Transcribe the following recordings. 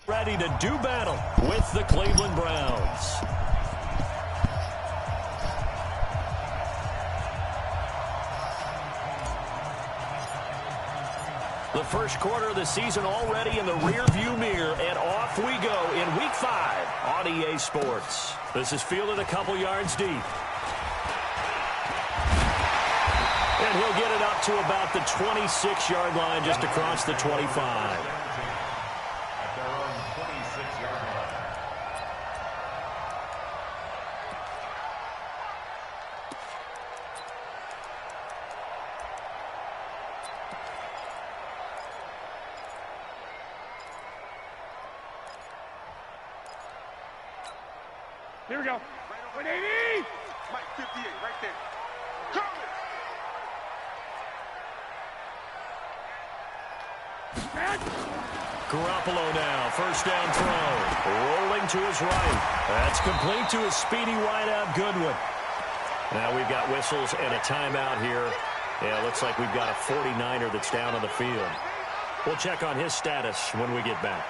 Ready to do battle with the Cleveland Browns. The first quarter of the season already in the rearview mirror, and off we go in Week 5 on EA Sports. This is fielded a couple yards deep. And he'll get it up to about the 26-yard line, just across the 25. Here we go. 180! Mike, 58, right there. Coming! Garoppolo now, first down throw. Rolling to his right. That's complete to his speedy wideout, Goodwin. Now we've got whistles and a timeout here. Yeah, looks like we've got a 49er that's down on the field. We'll check on his status when we get back.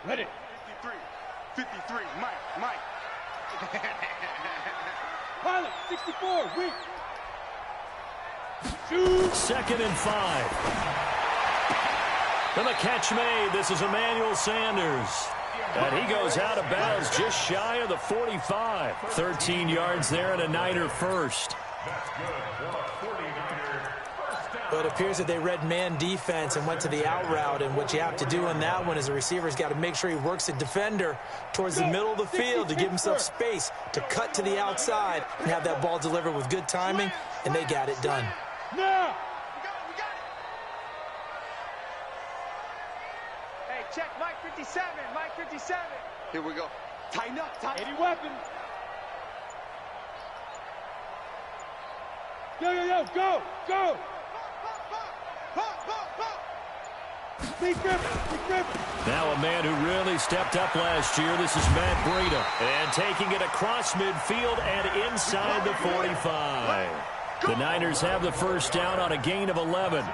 Ready. 53, Mike. Pilot, 64, weak. Shoot. 2nd and 5. And the catch made. This is Emmanuel Sanders. And he goes out of bounds just shy of the 45. 13 yards there and a Niner first. That's good for a 49er. But it appears that they read man defense and went to the out route. And what you have to do on that one is the receiver's got to make sure he works the defender towards the middle of the field to give himself space to cut to the outside and have that ball delivered with good timing, and they got it done. Now! Hey, check Mike 57, Mike 57. Here we go. Tighten up, tighten. 80 weapons. Go! Now a man who really stepped up last year. This is Matt Breida. And taking it across midfield and inside the 45. The Niners have the first down on a gain of 11.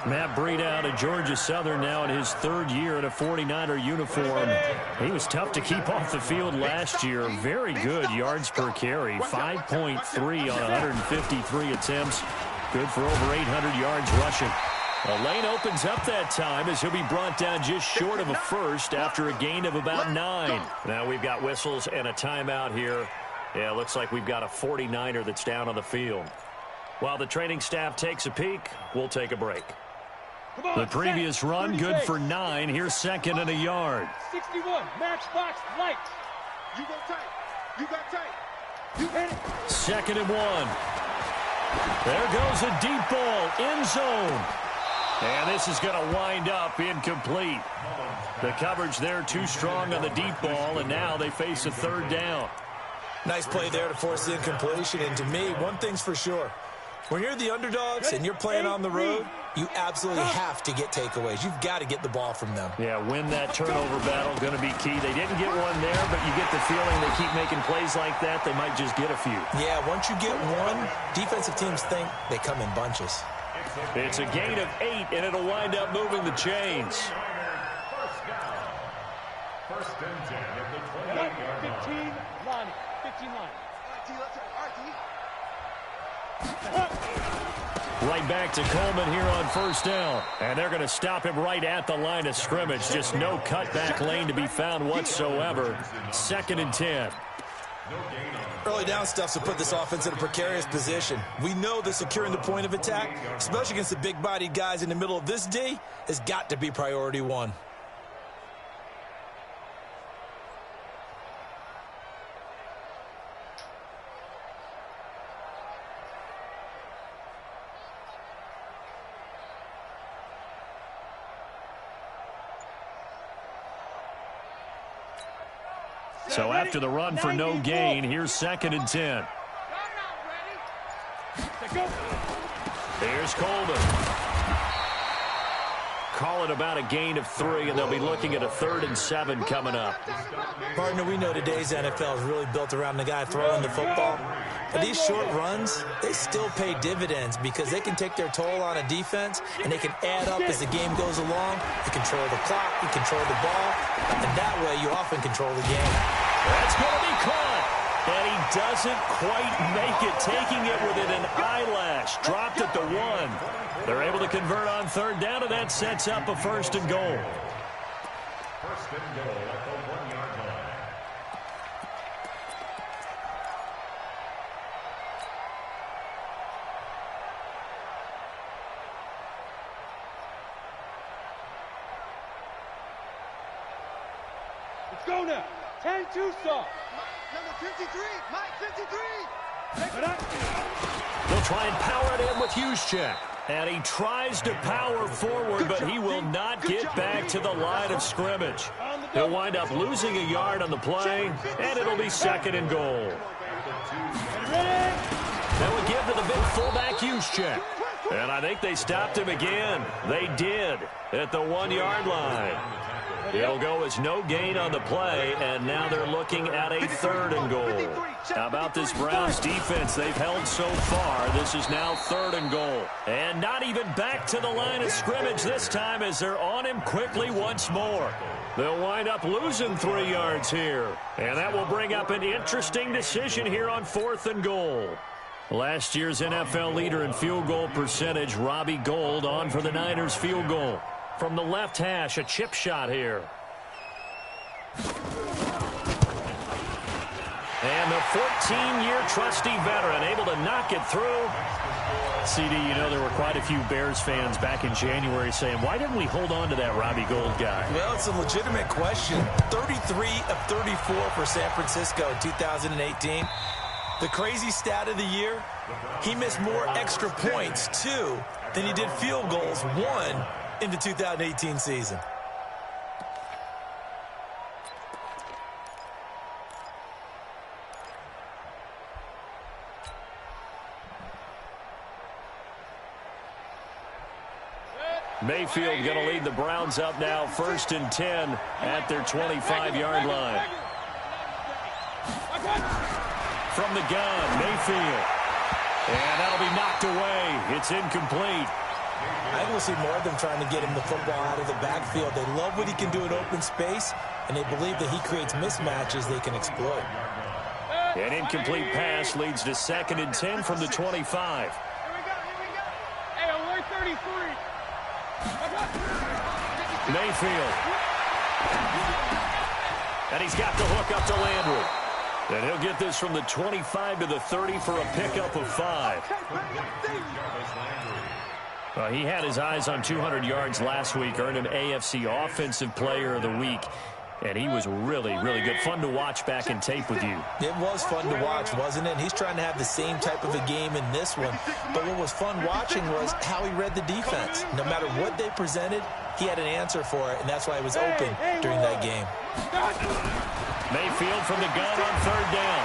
Matt Breida out of Georgia Southern now in his 3rd year in a 49er uniform. He was tough to keep off the field last year. Very good yards per carry. 5.3 on 153 attempts. Good for over 800 yards rushing. A lane opens up that time as he'll be brought down just short of a first after a gain of about 9. Now we've got whistles and a timeout here. Yeah, looks like we've got a 49er that's down on the field. While the training staff takes a peek, we'll take a break. The previous run, good for 9. Here's 2nd and a yard. 61, matchbox light. You go tight. You got tight. You hit it. 2nd and 1. There goes a deep ball, end zone. And this is going to wind up incomplete. The coverage there too strong on the deep ball, and now they face a 3rd down. Nice play there to force the incompletion. And to me, one thing's for sure. When you're the underdogs and you're playing on the road, you absolutely have to get takeaways. You've got to get the ball from them. Yeah, win that turnover battle, going to be key. They didn't get one there, but you get the feeling they keep making plays like that, they might just get a few. Yeah, once you get one, defensive teams think they come in bunches. It's a gain of 8, and it'll wind up moving the chains. First down. 1st and 10 at the 28-yard line. 15 line. 15 line. Right back to Coleman here on 1st down. And they're going to stop him right at the line of scrimmage. Just no cutback lane to be found whatsoever. 2nd and 10. Early down stuff to put this offense in a precarious position. We know that securing the point of attack, especially against the big-bodied guys in the middle of this D, has got to be priority 1. So after the run for no gain, here's 2nd and 10. Here's Coleman. call it about a gain of 3, and they'll be looking at a 3rd and 7 coming up. Partner, we know today's NFL is really built around the guy throwing the football. But these short runs, they still pay dividends because they can take their toll on a defense, and they can add up as the game goes along. You control the clock, you control the ball, and that way you often control the game. That's going to be caught. And he doesn't quite make it, taking it within an eyelash. Dropped at the 1. They're able to convert on 3rd down, and that sets up a 1st and goal. 1st and goal at the 1-yard line. Let's go now. 10-2 soft. Number 53, Mike 53. They'll try and power it in with Juszczyk. And he tries to power forward, but he will not get back to the line of scrimmage. He'll wind up losing a yard on the play, and it'll be 2nd and goal. That would give to the big fullback Juszczyk. And I think they stopped him again. They did at the 1-yard line. It'll go as no gain on the play, and now they're looking at a 3rd and goal. How about this Browns defense they've held so far? This is now 3rd and goal. And not even back to the line of scrimmage this time as they're on him quickly once more. They'll wind up losing 3 yards here. And that will bring up an interesting decision here on 4th and goal. Last year's NFL leader in field goal percentage, Robbie Gould, on for the Niners field goal. From the left hash, a chip shot here. And the 14-year trusty veteran able to knock it through. CD, you know there were quite a few Bears fans back in January saying, why didn't we hold on to that Robbie Gould guy? Well, it's a legitimate question. 33 of 34 for San Francisco in 2018. The crazy stat of the year, he missed more extra points, 2, than he did field goals, 1, in the 2018 season. Mayfield going to lead the Browns up now, 1st and 10 at their 25-yard line. From the gun, Mayfield. And that'll be knocked away. It's incomplete. I think we'll see more of them trying to get him the football out of the backfield. They love what he can do in open space, and they believe that he creates mismatches they can exploit. An incomplete pass leads to 2nd and 10 from the 25. Here we go. Hey, alert 33. Mayfield. And he's got the hook up to Landry. And he'll get this from the 25 to the 30 for a pickup of 5. He had his eyes on 200 yards last week, earned him AFC Offensive Player of the Week. And he was really, really good. Fun to watch back in tape with you. It was fun to watch, wasn't it? He's trying to have the same type of a game in this one. But what was fun watching was how he read the defense. No matter what they presented, he had an answer for it, and that's why he was open during that game. Mayfield from the gun on 3rd down.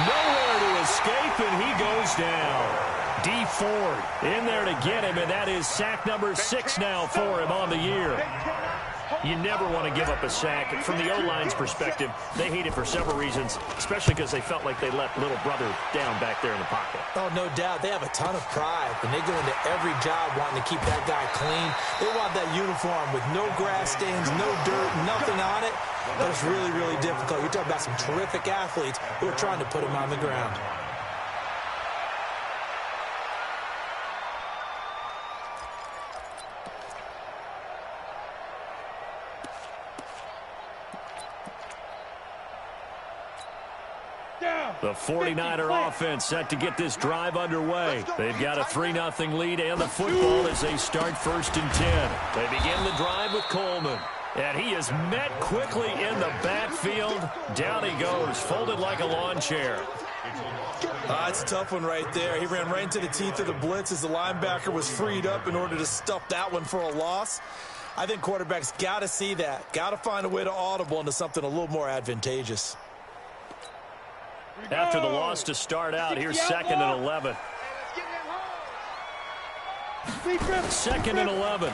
Nowhere to escape, and he goes down. D Ford in there to get him, and that is sack number 6 now for him on the year. You never want to give up a sack. From the O-line's perspective, they hate it for several reasons, especially because they felt like they let little brother down back there in the pocket. Oh, no doubt. They have a ton of pride, and they go into every job wanting to keep that guy clean. They want that uniform with no grass stains, no dirt, nothing on it. But it's really, really difficult. You're talking about some terrific athletes who are trying to put him on the ground. The 49er offense set to get this drive underway. They've got a 3-0 lead and the football as they start 1st and 10. They begin the drive with Coleman. And he is met quickly in the backfield. Down he goes, folded like a lawn chair. It's a tough one right there. He ran right into the teeth of the blitz as the linebacker was freed up in order to stuff that one for a loss. I think quarterbacks got to see that. Got to find a way to audible into something a little more advantageous. After the loss to start out, here's 2nd and 11. 2nd and 11.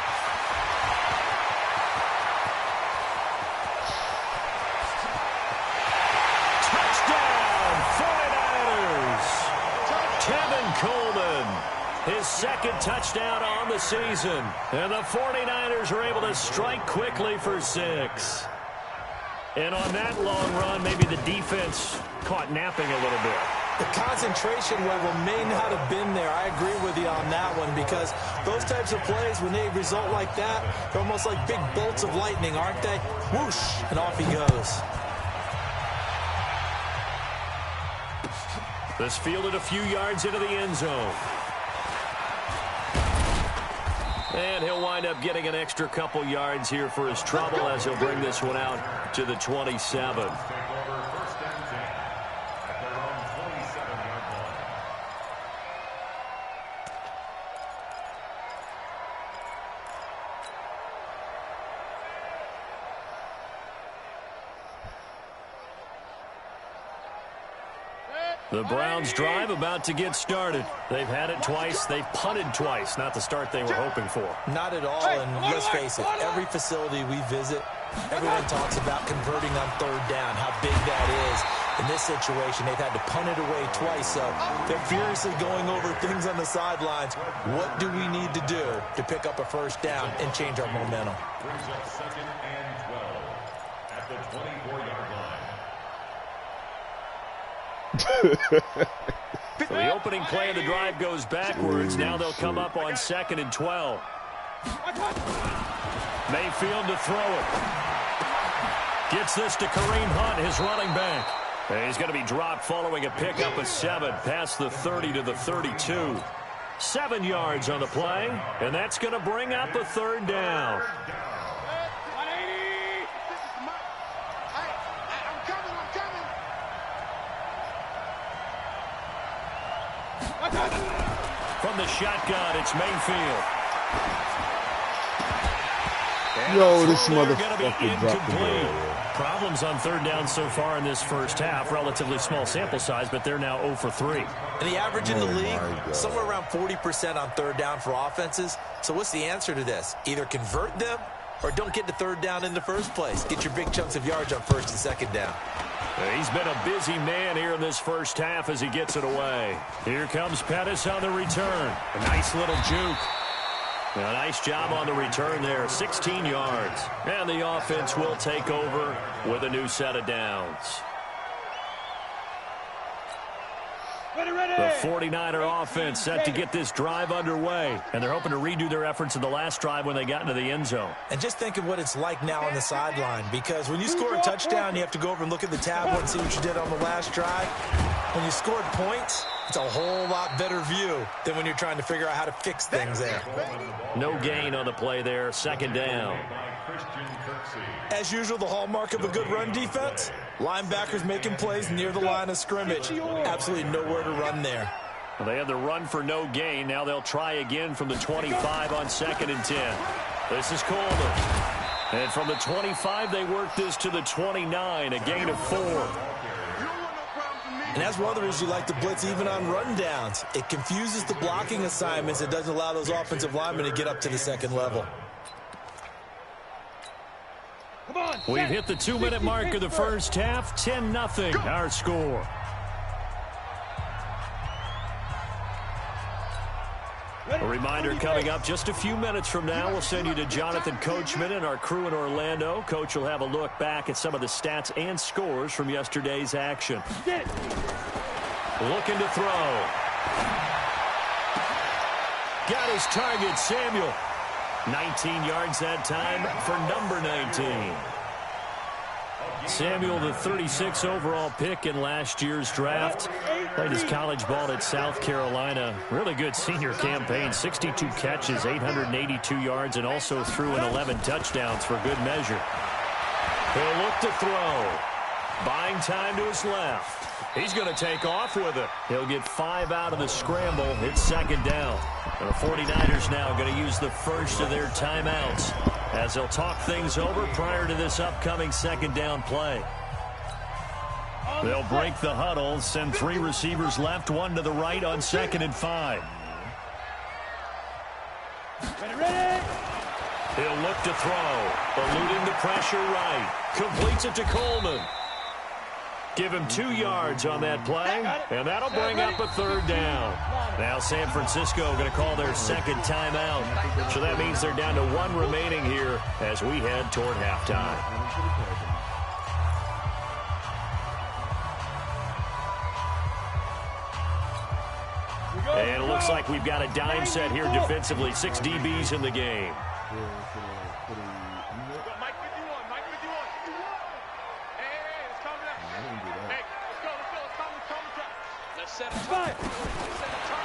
his second touchdown on the season. And the 49ers are able to strike quickly for 6. And on that long run, maybe the defense caught napping a little bit. The concentration level may not have been there. I agree with you on that one, because those types of plays, when they result like that, they're almost like big bolts of lightning, aren't they? Whoosh, and off he goes. This fielded a few yards into the end zone. And he'll wind up getting an extra couple yards here for his trouble as he'll bring this one out to the 27. The Browns drive about to get started. They've had it twice. They've punted twice. Not the start they were hoping for. Not at all, and let's face it, every facility we visit, everyone talks about converting on third down, how big that is. In this situation, they've had to punt it away twice, so they're furiously going over things on the sidelines. What do we need to do to pick up a first down and change our momentum? Brings up 2nd and 12 at the 24-yard line. So the opening play of the drive goes backwards. Now they'll come up on 2nd and 12. Mayfield to throw it. Gets this to Kareem Hunt, his running back. And he's going to be dropped following a pickup of 7 past the 30 to the 32. 7 yards on the play, and that's going to bring up a third down. From the shotgun, it's Mayfield. Yo, this motherfucker dropped the ball. Problems on third down so far in this first half. Relatively small sample size, but they're now 0 for 3. And the average in the league, somewhere around 40% on third down for offenses. So what's the answer to this? Either convert them or don't get to third down in the first place. Get your big chunks of yards on first and second down. He's been a busy man here in this first half as he gets it away. Here comes Pettis on the return. A nice little juke. A nice job on the return there, 16 yards. And the offense will take over with a new set of downs. The 49er offense set to get this drive underway. And they're hoping to redo their efforts in the last drive when they got into the end zone. And just think of what it's like now on the sideline. Because when you score a touchdown, you have to go over and look at the tablet and see what you did on the last drive. When you scored points, it's a whole lot better view than when you're trying to figure out how to fix things there. No gain on the play there, 2nd down. As usual, the hallmark of a good run defense, linebackers making plays near the line of scrimmage. Absolutely nowhere to run there. Well, they had the run for no gain. Now they'll try again from the 25 on 2nd and 10. This is Coleman. And from the 25, they work this to the 29, a gain of 4. And that's one of the reasons you like to blitz even on rundowns. It confuses the blocking assignments. It doesn't allow those offensive linemen to get up to the second level. We've hit the 2-minute mark of the first half. 10-0 our score. A reminder coming up just a few minutes from now. We'll send you to Jonathan Coachman and our crew in Orlando. Coach will have a look back at some of the stats and scores from yesterday's action. Looking to throw. Got his target, Samuel. 19 yards that time for number 19. Samuel, the 36 overall pick in last year's draft. Played his college ball at South Carolina. Really good senior campaign. 62 catches, 882 yards, and also threw in 11 touchdowns for good measure. He'll look to throw. Buying time to his left. He's going to take off with it. He'll get 5 out of the scramble. It's 2nd down. And the 49ers now going to use the first of their timeouts as they'll talk things over prior to this upcoming 2nd down play. They'll break the huddle, send 3 receivers left, 1 to the right on 2nd and 5. He'll look to throw. Eluding the pressure right. Completes it to Coleman. Give him 2 yards on that play, and that'll bring up a third down. Now San Francisco going to call their second timeout. So that means they're down to 1 remaining here as we head toward halftime. And it looks like we've got a dime set here defensively. 6 DBs in the game.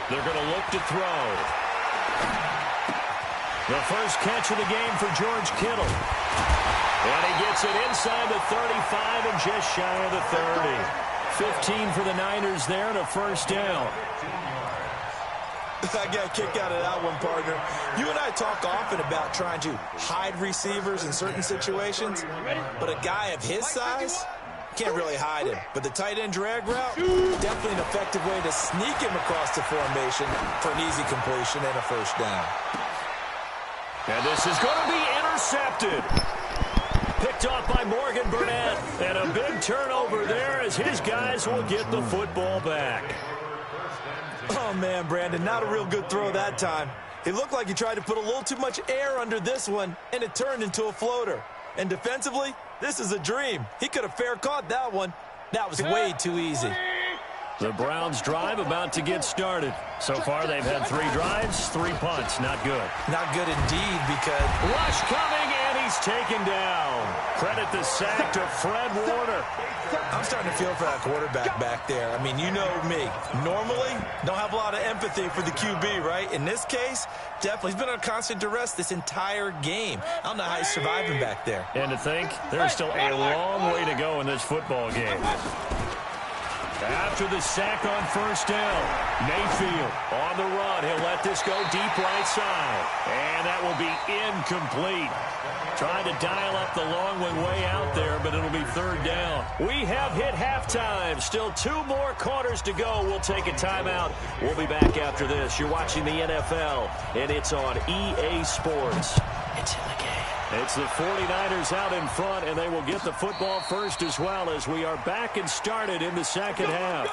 They're going to look to throw. The first catch of the game for George Kittle. And he gets it inside the 35 and just shy of the 30. 15 for the Niners there and a first down. I got a kick out of that one, partner. You and I talk often about trying to hide receivers in certain situations, but a guy of his size can't really hide him. But the tight end drag route, definitely an effective way to sneak him across the formation for an easy completion and a first down. And this is going to be intercepted. Picked off by Morgan Burnett. And a big turnover there as his guys will get the football back. Oh, man, Brandon, not a real good throw that time. It looked like he tried to put a little too much air under this one, and it turned into a floater. And defensively, this is a dream. He could have fair caught that one. That was way too easy. The Browns' drive about to get started. So far, they've had 3 drives, 3 punts. Not good. Not good indeed because... Rush coming, and he's taken down. Credit the sack to Fred Warner. I'm starting to feel for that quarterback back there. I mean, you know me. Normally, don't have a lot of empathy for the QB, right? In this case, definitely. He's been under constant duress this entire game. I don't know how he's surviving back there. And to think, there's still a long way to go in this football game. After the sack on first down, Mayfield on the run. He'll let this go deep right side. And that will be incomplete. Trying to dial up the long one way out there, but it'll be third down. We have hit halftime. Still 2 more quarters to go. We'll take a timeout. We'll be back after this. You're watching the NFL, and it's on EA Sports. It's in the game. It's the 49ers out in front, and they will get the football first as well as we are back and started in the second half.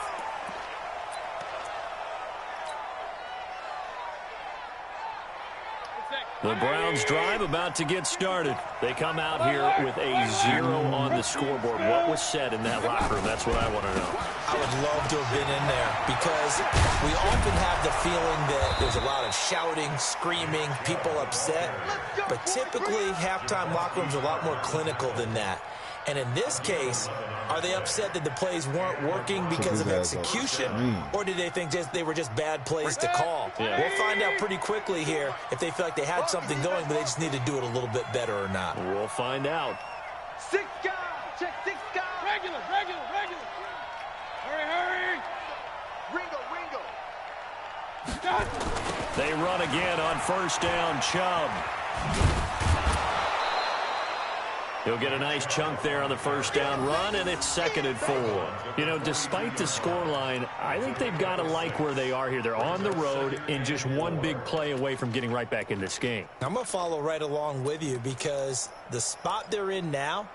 The Browns drive about to get started. They come out here with a 0 on the scoreboard. What was said in that locker room? That's what I want to know. I would love to have been in there because we often have the feeling that there's a lot of shouting, screaming, people upset. But typically, halftime locker rooms are a lot more clinical than that. And in this case, are they upset that the plays weren't working because of execution? Or did they think they were just bad plays to call? Yeah. We'll find out pretty quickly here if they feel like they had something going, but they just need to do it a little bit better or not. We'll find out. 6 guys. Check 6 guys. Regular. Hurry. Ringo. They run again on first down. Chubb. He'll get a nice chunk there on the first down run, and it's 2nd and 4. You know, despite the scoreline, I think they've got to like where they are here. They're on the road and just 1 big play away from getting right back in this game. I'm going to follow right along with you because the spot they're in now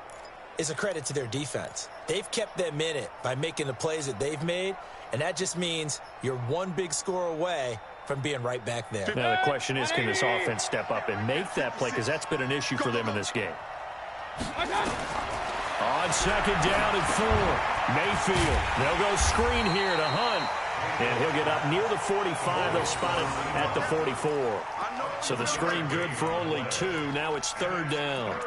is a credit to their defense. They've kept them in it by making the plays that they've made, and that just means you're 1 big score away from being right back there. Now, the question is, can this offense step up and make that play? Because that's been an issue for them in this game. On second down and 4, Mayfield. They'll go screen here to Hunt. And he'll get up near the 45. They'll spot it at the 44. So the screen good for only 2. Now it's 3rd down.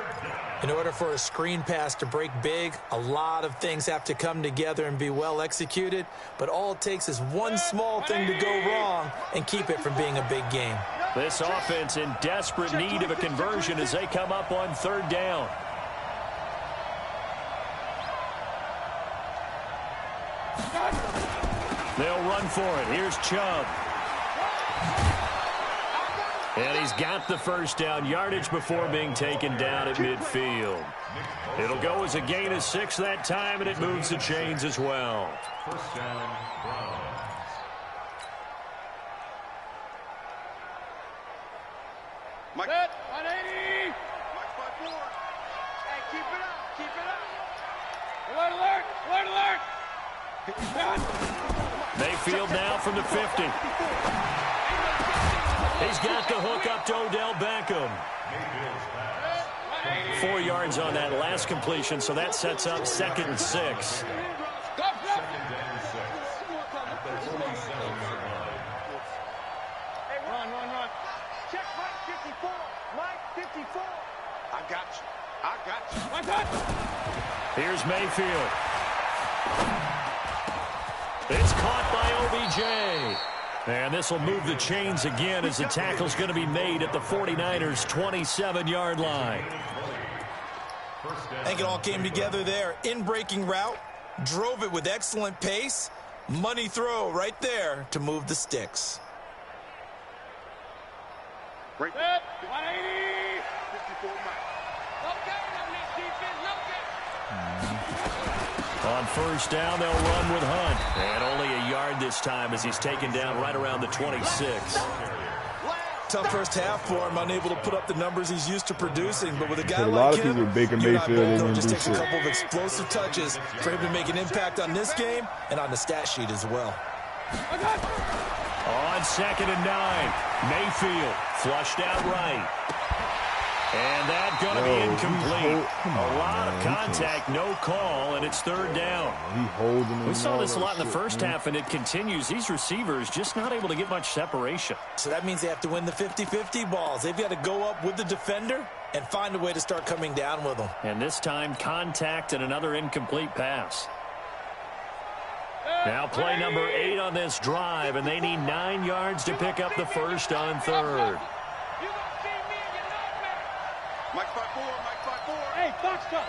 In order for a screen pass to break big, a lot of things have to come together and be well executed. But all it takes is 1 small thing to go wrong and keep it from being a big game. This offense in desperate need of a conversion as they come up on 3rd down. They'll run for it. Here's Chubb. And he's got the first down, yardage before being taken down at midfield. It'll go as a gain of 6 that time, and it moves the chains as well. First down, Browns. Mike. 180. Mike 5-4. Hey, keep it up. Alert, alert! Alert, alert! Mayfield now from the 50. He's got the hook up to Odell Beckham. 4 yards on that last completion, so that sets up 2nd and 6. Run. Check Mike 54. Mike 54. I got you. I got you. Here's Mayfield. It's caught by OBJ. And this will move the chains again as the tackle's going to be made at the 49ers' 27-yard line. I think it all came together there. In-breaking route, drove it with excellent pace. Money throw right there to move the sticks. Break. 180. 54 Mike. No game on this defense. No game. On first down, they'll run with Hunt. And only a yard this time as he's taken down right around the 26. Tough first half for him, unable to put up the numbers he's used to producing. But with a guy A lot like of him, people Baker you're not Mayfield, bold. they It just do takes a shit. couple of explosive touches for him to make an impact on this game and on the stat sheet as well. On 2nd and 9, Mayfield flushed out right. And that's going to be incomplete. A lot of contact, no call, and it's 3rd down. He holding. We saw this a lot in the first half, and it continues. These receivers just not able to get much separation. So that means they have to win the 50-50 balls. They've got to go up with the defender and find a way to start coming down with them. And this time, contact and another incomplete pass. Now play number 8 on this drive, and they need 9 yards to pick up the first on 3rd. Mike 54. Hey, Foxtrot.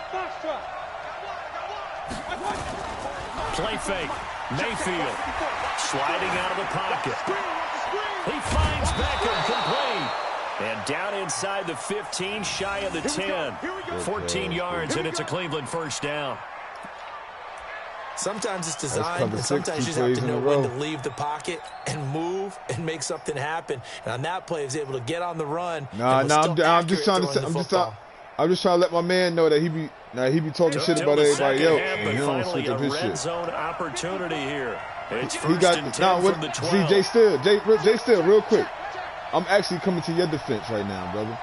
Play fake. Mayfield sliding out of the pocket. He finds Beckham complete. And down inside the 15, shy of the 10. 14 yards, and it's a Cleveland first down. Sometimes it's designed, and sometimes you just have to know when to leave the pocket and move and make something happen. And on that play, he was able to get on the run. I'm just trying to let my man know that he be talking shit about everybody else. And he don't switch up his shit. Zone opportunity here. It's He got from the 12. See, Jay Still, real quick. I'm actually coming to your defense right now, brother.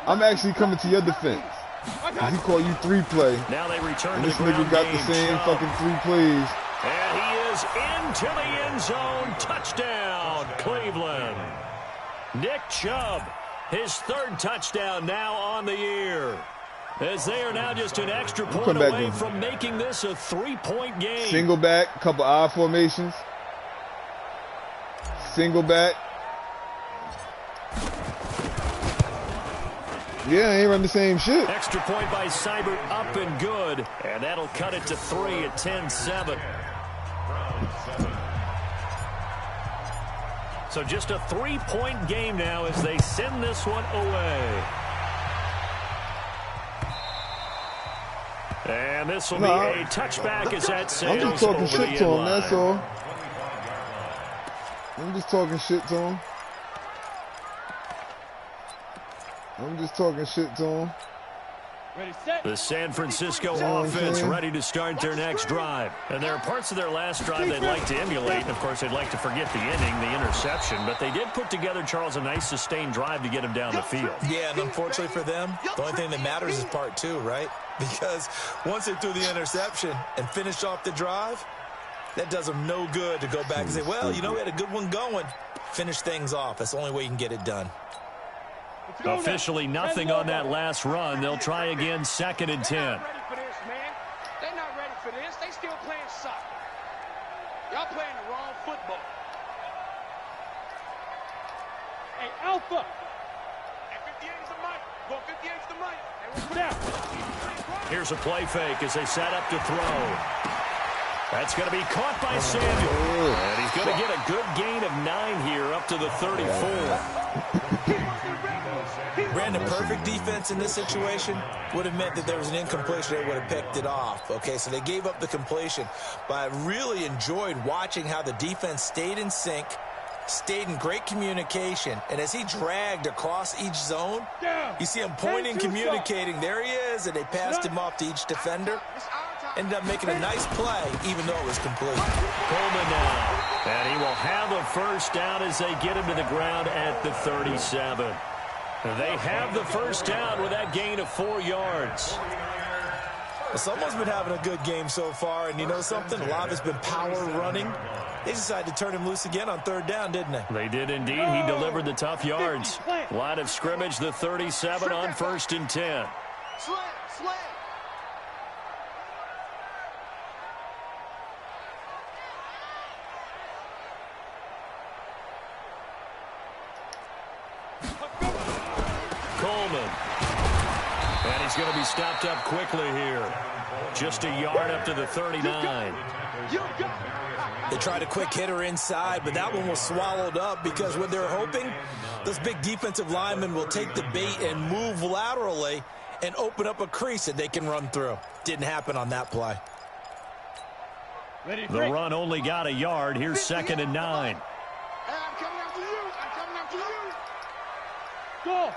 I'm actually coming to your defense. He called you 3-play. Now they return And to this the nigga ground got game. the same Chubb. fucking 3 plays. And he is into the end zone. Touchdown, Cleveland. Nick Chubb, his 3rd touchdown now on the year. As they are now just an extra point away from making this a 3-point game. Single back, couple I formations. Single back. Yeah, I ain't run the same shit. Extra point by Seibert, up and good. And that'll cut it to 3 at 10-7. So just a 3-point game now as they send this one away. And this will be a touchback as that sails I'm just talking over shit the to end him, that's line. all. I'm just talking shit to him. The San Francisco offense ready to start their next drive. And there are parts of their last drive they'd like to emulate. And, of course, they'd like to forget the ending, the interception. But they did put together, Charles, a nice sustained drive to get him down the field. Yeah, and unfortunately for them, the only thing that matters is part 2, right? Because once they threw the interception and finished off the drive, that does them no good to go back and say, well, you know, we had a good one going. Finish things off. That's the only way you can get it done. Officially nothing on that last run. They'll try again, 2nd and 10. They're not ready for this, man. They're not ready for this. They still playing soccer. Y'all playing the wrong football. Hey, Alpha. Hey, 58's the mic. Go 58's the mic. Hey, Here's a play fake as they set up to throw. That's going to be caught by Samuel. And he's going to get a good gain of 9 here up to the 34. Brandon, perfect defense in this situation would have meant that there was an incompletion. They would have picked it off. Okay, so they gave up the completion. But I really enjoyed watching how the defense stayed in sync, stayed in great communication. And as he dragged across each zone, you see him pointing, communicating. There he is, and they passed him off to each defender. Ended up making a nice play, even though it was complete. Coleman now. And he will have a first down as they get him to the ground at the 37. They have the first down with that gain of 4 yards. Well, someone's been having a good game so far, and you know something? A lot of it's been power running. They decided to turn him loose again on 3rd down, didn't they? They did indeed. He delivered the tough yards. Line of scrimmage, the 37 on 1st and 10. Slam. Coleman. And he's going to be stopped up quickly here. Just a yard up to the 39. They tried a quick hitter inside, but that one was swallowed up because what they're hoping, those big defensive linemen will take the bait and move laterally and open up a crease that they can run through. Didn't happen on that play. The run only got a yard. Here's 2nd and 9. I'm coming after you. Go.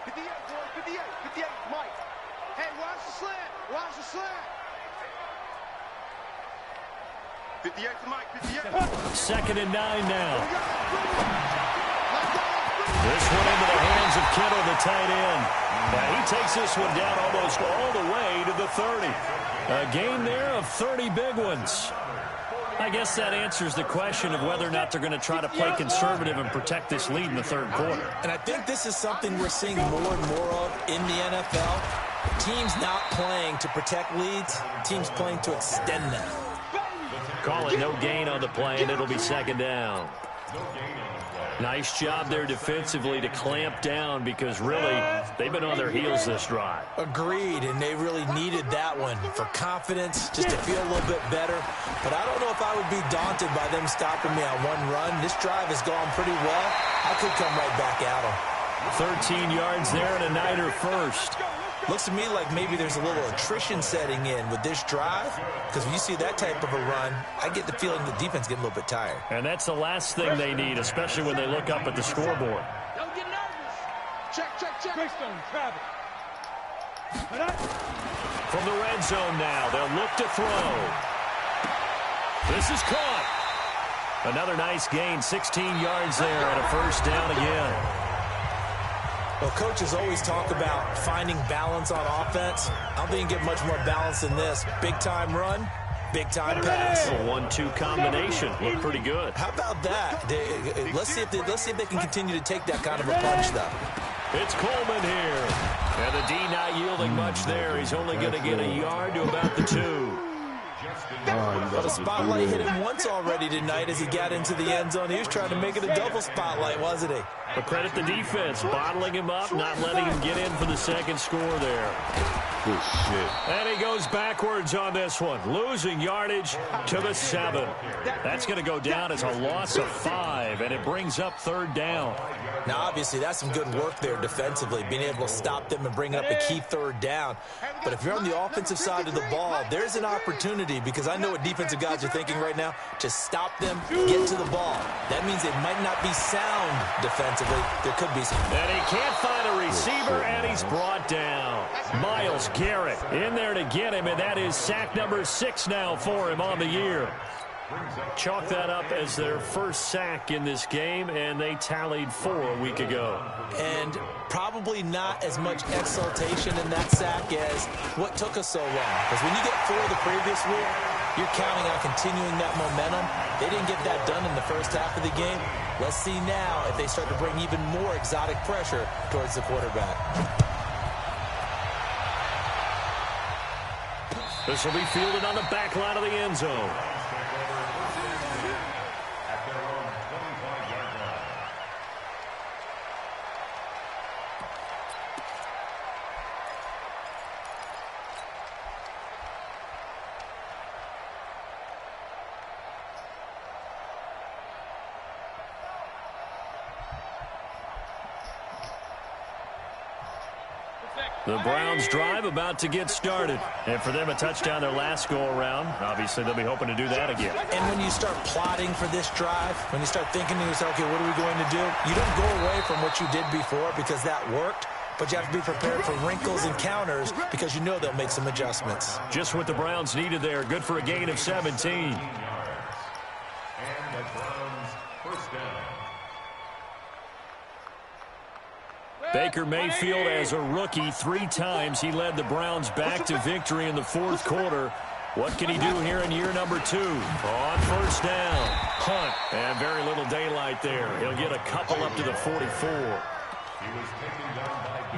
58, boys. 58, Mike. Hey, watch the slant. 58 to Mike. 58. 2nd and 9 now. This one into the hands of Kittle, the tight end. Now he takes this one down almost all the way to the 30. A gain there of 30 big ones. I guess that answers the question of whether or not they're going to try to play conservative and protect this lead in the 3rd quarter. And I think this is something we're seeing more and more of in the NFL. Teams not playing to protect leads, teams playing to extend them. Call it no gain on the play, and it'll be 2nd down. Nice job there defensively to clamp down because really they've been on their heels this drive. Agreed, and they really needed that one for confidence, just to feel a little bit better. But I don't know if I would be daunted by them stopping me on one run. This drive has gone pretty well. I could come right back at them. 13 yards there and a Niner first. Looks to me like maybe there's a little attrition setting in with this drive, because when you see that type of a run, I get the feeling the defense getting a little bit tired. And that's the last thing they need, especially when they look up at the scoreboard. Don't get nervous. Check. Greystone, Travis. From the red zone now, they'll look to throw. This is caught. Another nice gain, 16 yards there and a first down again. Well, coaches always talk about finding balance on offense. I don't think you get much more balance than this. Big-time run, big-time pass. A 1-2 combination. Looked pretty good. How about that? Let's see if they can continue to take that kind of a punch, though. It's Coleman here. And the D not yielding much there. He's only going to get a yard to about the 2. Well, the spotlight hit him once already tonight as he got into the end zone. He was trying to make it a double spotlight, wasn't he? But credit the defense, bottling him up, not letting him get in for the second score there. Good shit. And he goes backwards on this one, losing yardage to the 7. That's going to go down as a loss of 5, and it brings up 3rd down. Now, obviously, that's some good work there defensively, being able to stop them and bring up a key 3rd down. But if you're on the offensive side of the ball, there's an opportunity, because I know what defensive guys are thinking right now, to stop them, get to the ball. That means they might not be sound defensively. There could be some. And he can't find a receiver, and he's brought down. Myles Garrett in there to get him, and that is sack number 6 now for him on the year. Chalk that up as their first sack in this game, and they tallied 4 a week ago. And probably not as much exultation in that sack as what took us so long. Because when you get 4 the previous week, you're counting on continuing that momentum. They didn't get that done in the first half of the game. Let's see now if they start to bring even more exotic pressure towards the quarterback. This will be fielded on the back line of the end zone. The Browns drive about to get started. And for them, a touchdown their last go-around. Obviously, they'll be hoping to do that again. And when you start plotting for this drive, when you start thinking to yourself, okay, what are we going to do? You don't go away from what you did before because that worked. But you have to be prepared for wrinkles and counters because you know they'll make some adjustments. Just what the Browns needed there. Good for a gain of 17. And the Browns first down. Baker Mayfield, as a rookie, 3 times he led the Browns back to victory in the fourth quarter. What can he do here in year number 2? On first down, punt, and very little daylight there. He'll get a couple up to the 44.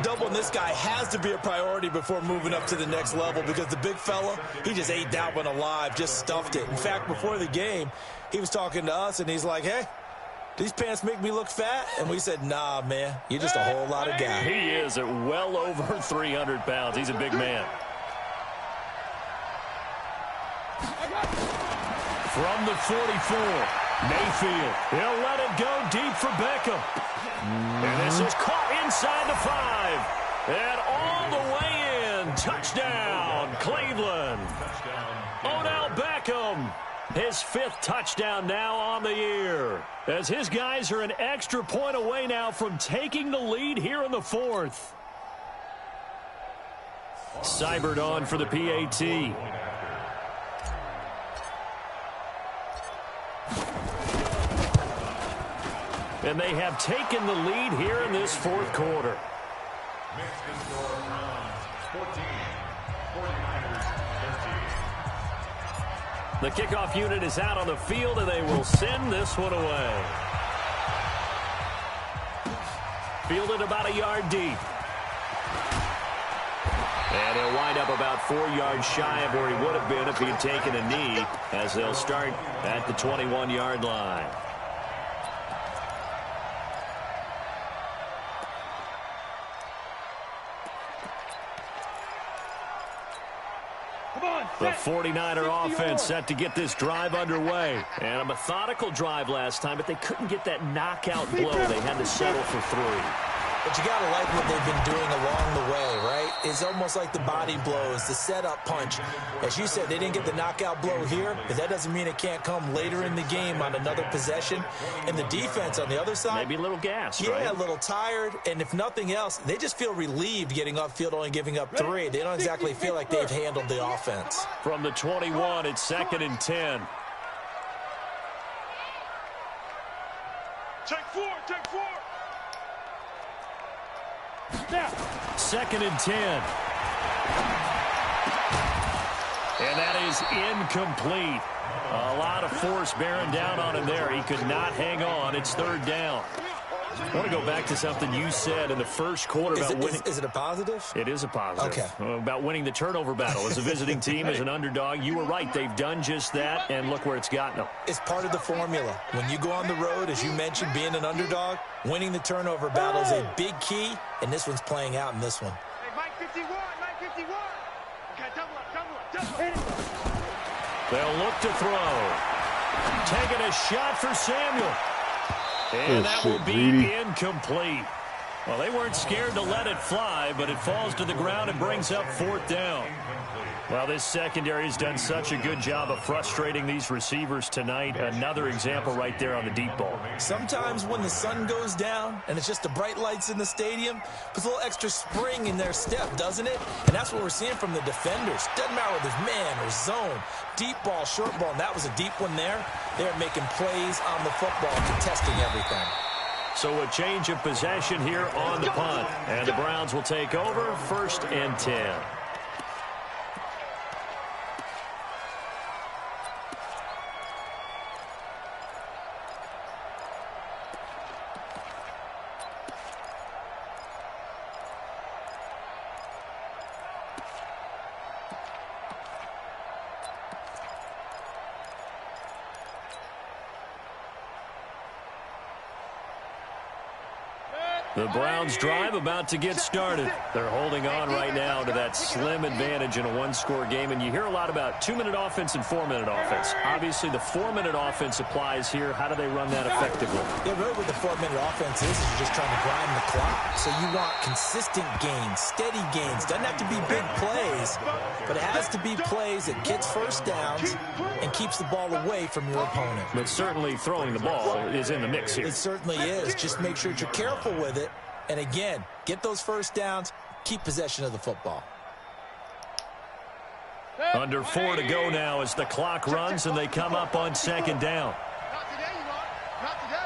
Doubling this guy has to be a priority before moving up to the next level because the big fella, he just ate that one alive, just stuffed it. In fact, before the game, he was talking to us, and he's like, hey, these pants make me look fat? And we said, nah, man, you're just a whole lot of guy. He is at well over 300 pounds. He's a big man. From the 44, Mayfield. He'll let it go deep for Beckham. And this is caught inside the 5. And all the way in. Touchdown, Cleveland. Odell Beckham. His 5th touchdown now on the year. As his guys are an extra point away now from taking the lead here in the 4th. Seibert on for the PAT. And they have taken the lead here in this 4th quarter. Mixed score, Browns 14, 49ers 13. The kickoff unit is out on the field, and they will send this one away. Fielded about a yard deep. And he'll wind up about 4 yards shy of where he would have been if he had taken a knee, as they'll start at the 21-yard line. The 49er offense set to get this drive underway. And a methodical drive last time, but they couldn't get that knockout blow. They had to settle for 3. But you got to like what they've been doing along the way, right? It's almost like the body blows, the setup punch. As you said, they didn't get the knockout blow here, but that doesn't mean it can't come later in the game on another possession. And the defense on the other side, maybe a little gassed, right? Yeah, a little tired. And if nothing else, they just feel relieved getting upfield, only giving up 3. They don't exactly feel like they've handled the offense. From the 21, it's 2nd and 10. Take 4, take 4. Now, 2nd and 10. And that is incomplete. A lot of force bearing down on him there. He could not hang on. It's 3rd down. I want to go back to something you said in the first quarter about winning. Is it a positive? It is a positive. Okay. About winning the turnover battle. As a visiting team, as an underdog, you were right. They've done just that, and look where it's gotten them. It's part of the formula. When you go on the road, as you mentioned, being an underdog, winning the turnover battle is a big key, and this one's playing out in this one. Hey, Mike 51, Mike 51. Okay, double up. Hit it. They'll look to throw. Taking a shot for Samuel. And that will be incomplete. Well, they weren't scared to let it fly, but it falls to the ground and brings up 4th down. Well, this secondary has done such a good job of frustrating these receivers tonight. Another example right there on the deep ball. Sometimes when the sun goes down and it's just the bright lights in the stadium, puts a little extra spring in their step, doesn't it? And that's what we're seeing from the defenders. Doesn't matter whether it's man or zone, deep ball, short ball, and that was a deep one there. They're making plays on the football, contesting everything. So a change of possession here on the punt. And the Browns will take over 1st and 10. The Browns drive about to get started. They're holding on right now to that slim advantage in a one-score game, and you hear a lot about 2-minute offense and 4-minute offense. Obviously, the 4-minute offense applies here. How do they run that effectively? Yeah, really what the 4-minute offense is you're just trying to grind the clock. So you want consistent gains, steady gains. Doesn't have to be big plays, but it has to be plays that gets first downs and keeps the ball away from your opponent. But certainly throwing the ball is in the mix here. It certainly is. Just make sure that you're careful with it. And again, get those first downs, keep possession of the football. Under 4 to go now as the clock runs and they come up on second down. Not today, you are. Not today.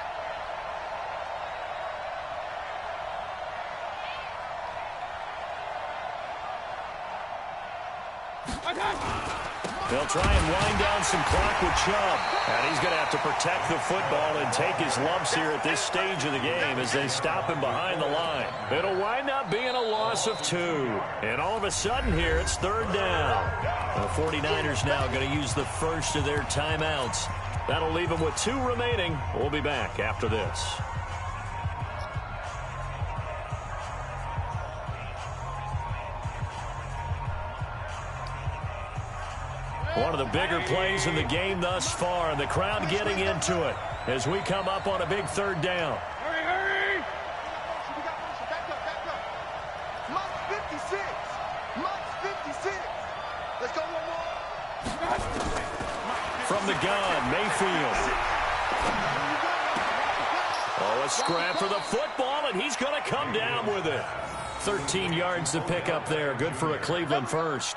They'll try and wind down some clock with Chubb. And he's going to have to protect the football and take his lumps here at this stage of the game as they stop him behind the line. It'll wind up being a loss of 2. And all of a sudden here, it's third down. The 49ers now going to use the first of their timeouts. That'll leave them with 2 remaining. We'll be back after this. One of the bigger plays in the game thus far, and the crowd getting into it as we come up on a big third down. Hurry, hurry! Back up. Mike 56. Mike 56. Let's go one more. From the gun, Mayfield. Oh, a scrap for the football, and he's going to come down with it. 13 yards to pick up there. Good for a Cleveland first.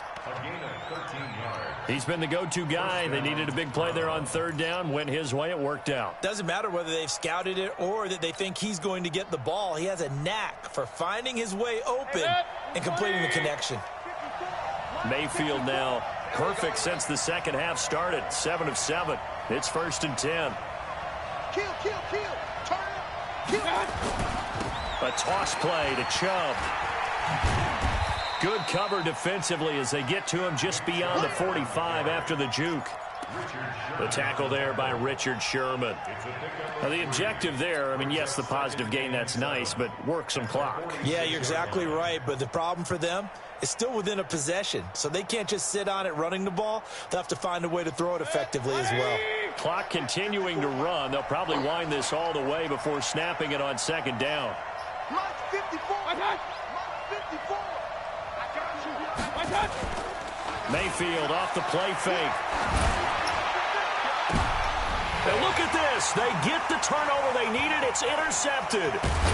He's been the go-to guy. They needed a big play there on third down. Went his way. It worked out. Doesn't matter whether they've scouted it or that they think he's going to get the ball. He has a knack for finding his way open and completing the connection. Mayfield now perfect since the second half started. 7 of 7. It's 1st and 10. Kill. Turn it. Kill. A toss play to Chubb. Good cover defensively as they get to him just beyond the 45 after the juke. The tackle there by Richard Sherman. Now the objective there, I mean, yes, the positive gain, that's nice, but work some clock. Yeah, you're exactly right, but the problem for them is still within a possession, so they can't just sit on it running the ball. They'll have to find a way to throw it effectively as well. Clock continuing to run. They'll probably wind this all the way before snapping it on second down. Mike 54. Mike 54. Mayfield off the play fake. And look at this. They get the turnover they needed. It's intercepted.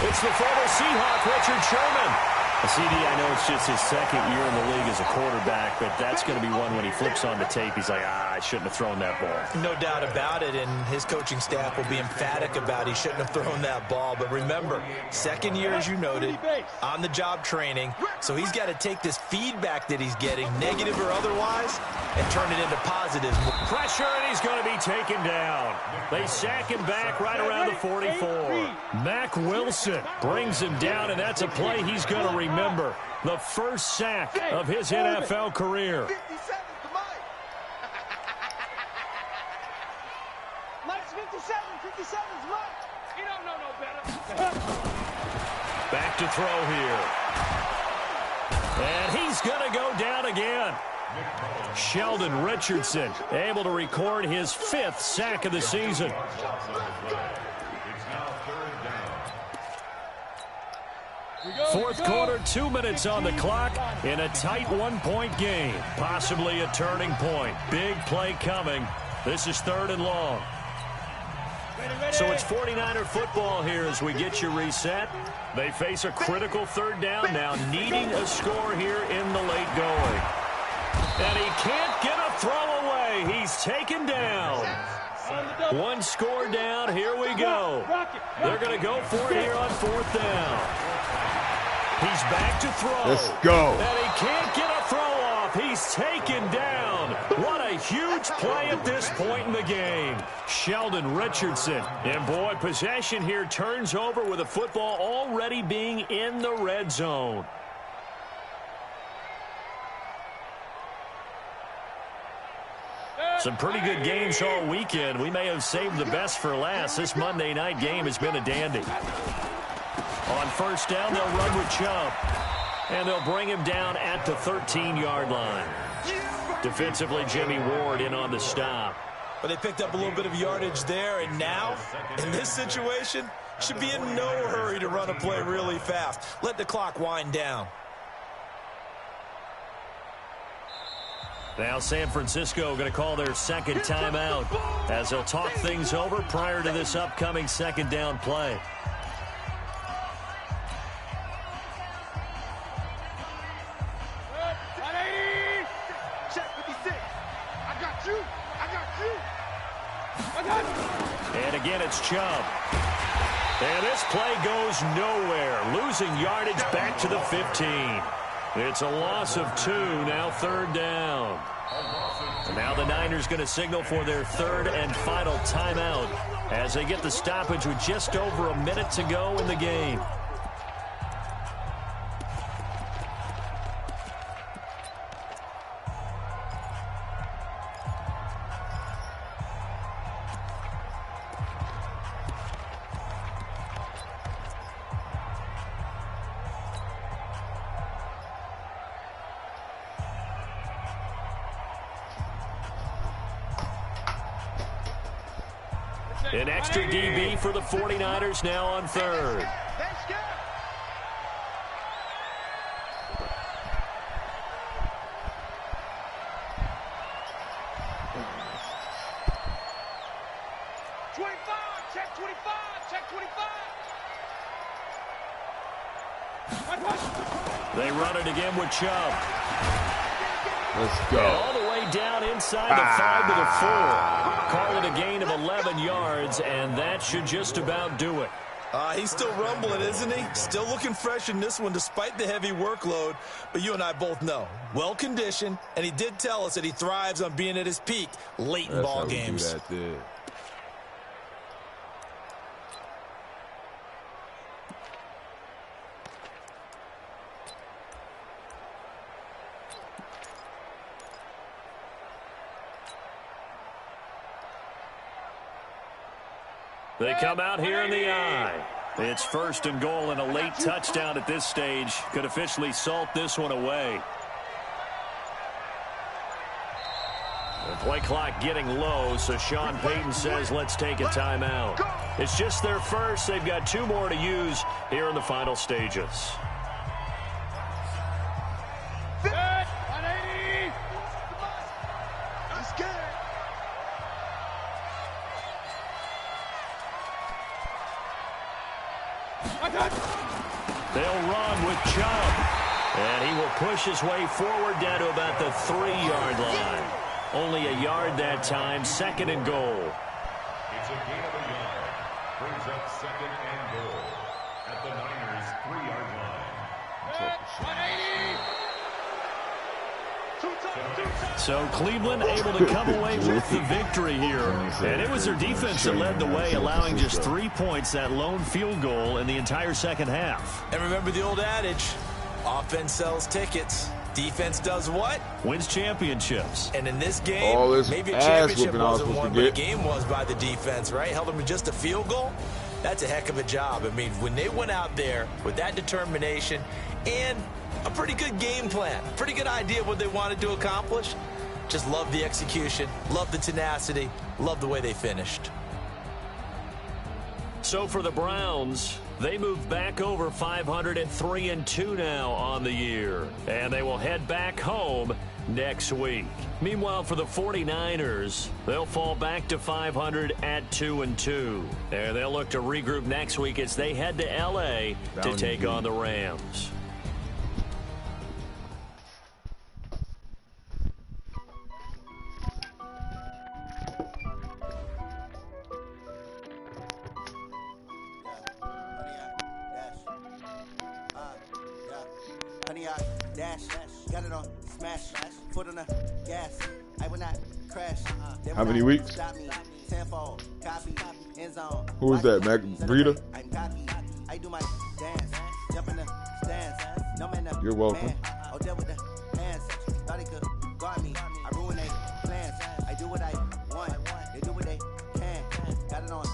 It's the former Seahawk, Richard Sherman. CD, I know it's just his second year in the league as a quarterback, but that's going to be one when he flips on the tape. He's like, I shouldn't have thrown that ball. No doubt about it, and his coaching staff will be emphatic about he shouldn't have thrown that ball. But remember, second year, as you noted, on-the-job training, so he's got to take this feedback that he's getting, negative or otherwise, and turn it into positives. Pressure, and he's going to be taken down. They sack him back right around the 44. Mack Wilson brings him down, and that's a play he's going to remember. The first sack of his NFL career. 57 to Mike. Mike's 57. 57's Mike. You don't know no better. Back to throw here. And he's going to go down again. Sheldon Richardson able to record his 5th sack of the season. Fourth quarter, 2 minutes on the clock in a tight 1-point game. Possibly a turning point. Big play coming. This is 3rd and long. So it's 49er football here as we get you reset. They face a critical third down now, needing a score here in the late going. And he can't get a throw away. He's taken down. 1 score down. Here we go. They're going to go for it here on 4th down. He's back to throw. Let's go. And he can't get a throw off. He's taken down. What a huge play at this point in the game. Sheldon Richardson. And boy, possession here turns over with the football already being in the red zone. Some pretty good games all weekend. We may have saved the best for last. This Monday night game has been a dandy. On first down, they'll run with Chubb. And they'll bring him down at the 13-yard line. Defensively, Jimmy Ward in on the stop. But they picked up a little bit of yardage there, and now, in this situation, should be in no hurry to run a play really fast. Let the clock wind down. Now San Francisco going to call their second timeout as they'll talk things over prior to this upcoming second down play. And again, it's Chubb. And this play goes nowhere, losing yardage back to the 15. It's a loss of 2, now third down. And now the Niners going to signal for their third and final timeout as they get the stoppage with just over a minute to go in the game. An extra DB for the 49ers now on third. Check 25, check 25. They run it again with Chubb. Let's go. And all the way down inside the 5 to the 4. Call it a gain of 11 yards, and that should just about do it. He's still rumbling, isn't he? Still looking fresh in this one despite the heavy workload. But you and I both know, well-conditioned, and he did tell us that he thrives on being at his peak late in ball games. That's how we do that there. They come out here in the eye. It's first and goal, and a late touchdown at this stage could officially salt this one away. The play clock getting low, so Sean Payton says let's take a timeout. It's just their first. They've got 2 more to use here in the final stages. They'll run with Chubb. And he will push his way forward down to about the 3-yard line. Only a yard that time, second and goal. It's a gain of a yard. Brings up second and goal at the Niners' 3-yard line. So Cleveland able to come away with the victory here. And it was their defense that led the way, allowing just 3 points, that lone field goal in the entire second half. And remember the old adage, offense sells tickets. Defense does what? Wins championships. And in this game, maybe a championship wasn't won, but a game was by the defense, right? Held them to just a field goal. That's a heck of a job. I mean, when they went out there with that determination and a pretty good game plan, pretty good idea of what they wanted to accomplish, just love the execution, love the tenacity, love the way they finished. So for the Browns, they move back over 500 at 3-2 now on the year. And they will head back home next week. Meanwhile, for the 49ers, they'll fall back to 500 at 2-2. And they'll look to regroup next week as they head to L.A. to take on the Rams. How many weeks? Who is that, Mac Breida? You're welcome. I ruin their plans. I do what I want. They do what they can. Got it on